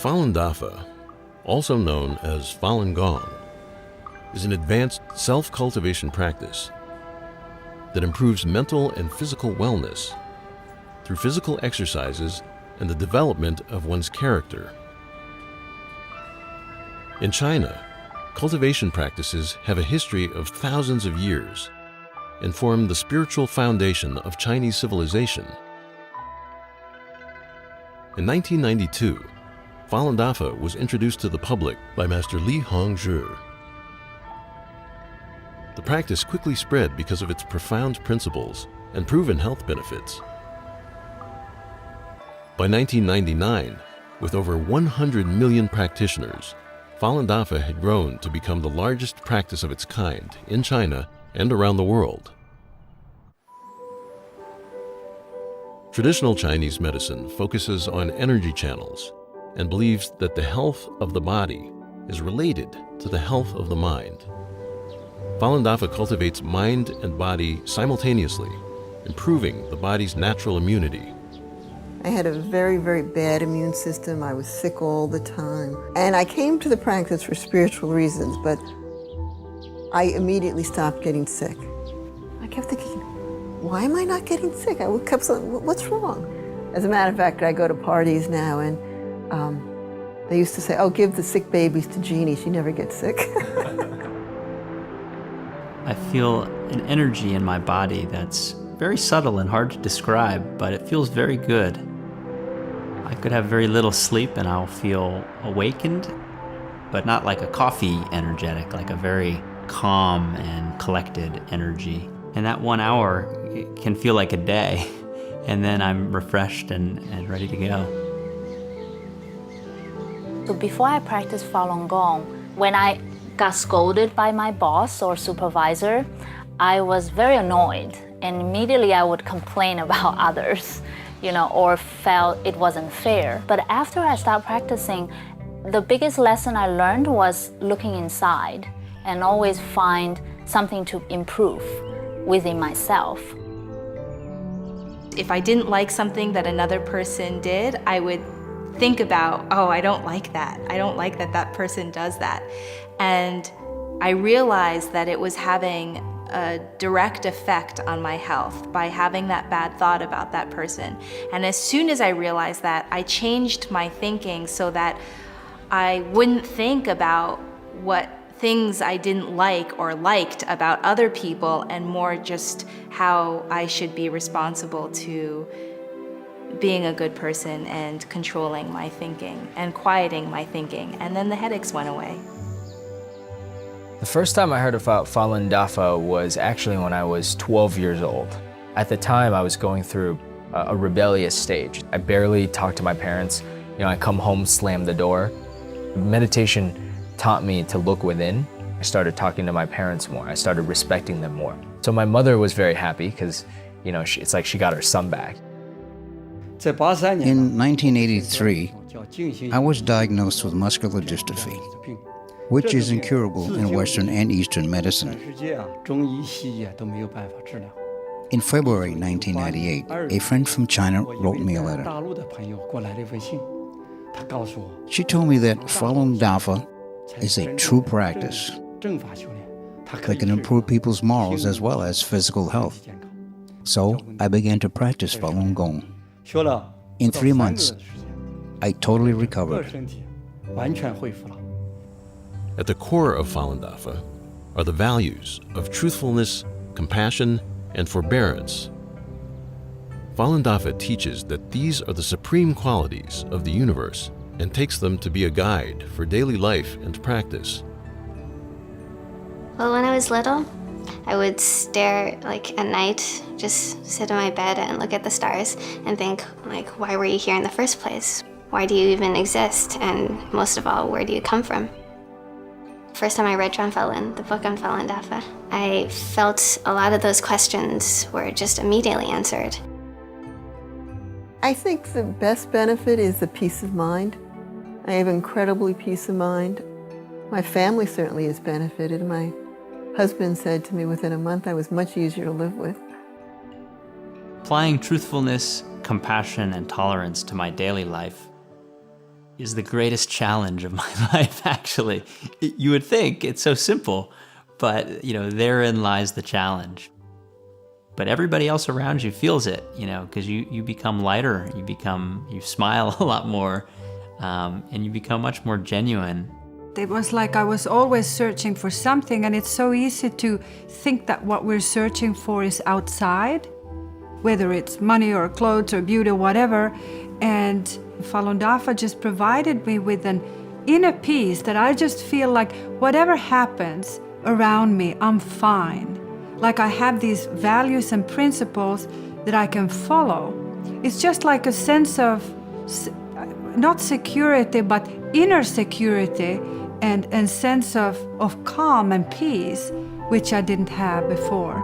Falun Dafa, also known as Falun Gong, is an advanced self-cultivation practice that improves mental and physical wellness through physical exercises and the development of one's character. In China, cultivation practices have a history of thousands of years and form the spiritual foundation of Chinese civilization. In 1992, Falun Dafa was introduced to the public by Master Li Hongzhi. The practice quickly spread because of its profound principles and proven health benefits. By 1999, with over 100 million practitioners, Falun Dafa had grown to become the largest practice of its kind in China and around the world. Traditional Chinese medicine focuses on energy channels and believes that the health of the body is related to the health of the mind. Falun Dafa cultivates mind and body simultaneously, improving the body's natural immunity. I had a very, very bad immune system. I was sick all the time. And I came to the practice for spiritual reasons, but I immediately stopped getting sick. I kept thinking, why am I not getting sick? I kept saying, what's wrong? As a matter of fact, I go to parties now and they used to say, oh, give the sick babies to Jeannie, she never gets sick. I feel an energy in my body that's very subtle and hard to describe, but it feels very good. I could have very little sleep and I'll feel awakened, but not like a coffee energetic, like a very calm and collected energy. And that 1 hour it can feel like a day, and then I'm refreshed and ready to go. So before I practiced Falun Gong, when I got scolded by my boss or supervisor, I was very annoyed, and immediately I would complain about others, or felt it wasn't fair. But after I started practicing, the biggest lesson I learned was looking inside and always find something to improve within myself. If I didn't like something that another person did, I would think about, oh, I don't like that. I don't like that that person does that. And I realized that it was having a direct effect on my health by having that bad thought about that person. And as soon as I realized that, I changed my thinking so that I wouldn't think about what things I didn't like or liked about other people, and more just how I should be responsible to being a good person and controlling my thinking and quieting my thinking. And then the headaches went away. The first time I heard about Falun Dafa was actually when I was 12 years old. At the time, I was going through a rebellious stage. I barely talked to my parents. I come home, slam the door. Meditation taught me to look within. I started talking to my parents more. I started respecting them more. So my mother was very happy because, it's like she got her son back. In 1983, I was diagnosed with muscular dystrophy, which is incurable in Western and Eastern medicine. In February 1998, a friend from China wrote me a letter. She told me that Falun Dafa is a true practice that can improve people's morals as well as physical health. So I began to practice Falun Gong. In 3 months, I totally recovered. At the core of Falun Dafa are the values of truthfulness, compassion, and forbearance. Falun Dafa teaches that these are the supreme qualities of the universe and takes them to be a guide for daily life and practice. Well, when I was little, I would stare at night, just sit in my bed and look at the stars and think, why were you here in the first place? Why do you even exist? And most of all, where do you come from? First time I read Fah-lون, the book on Falun Dafa, I felt a lot of those questions were just immediately answered. I think the best benefit is the peace of mind. I have incredibly peace of mind. My family certainly has benefited. My husband said to me within a month I was much easier to live with. Applying truthfulness, compassion, and tolerance to my daily life is the greatest challenge of my life, actually. You would think it's so simple, but, therein lies the challenge. But everybody else around you feels it, because you become lighter, you smile a lot more, and you become much more genuine. It was like I was always searching for something, and it's so easy to think that what we're searching for is outside, whether it's money or clothes or beauty or whatever. And Falun Dafa just provided me with an inner peace that I just feel like whatever happens around me, I'm fine. Like I have these values and principles that I can follow. It's just like a sense of, not security, but inner security and sense of calm and peace, which I didn't have before.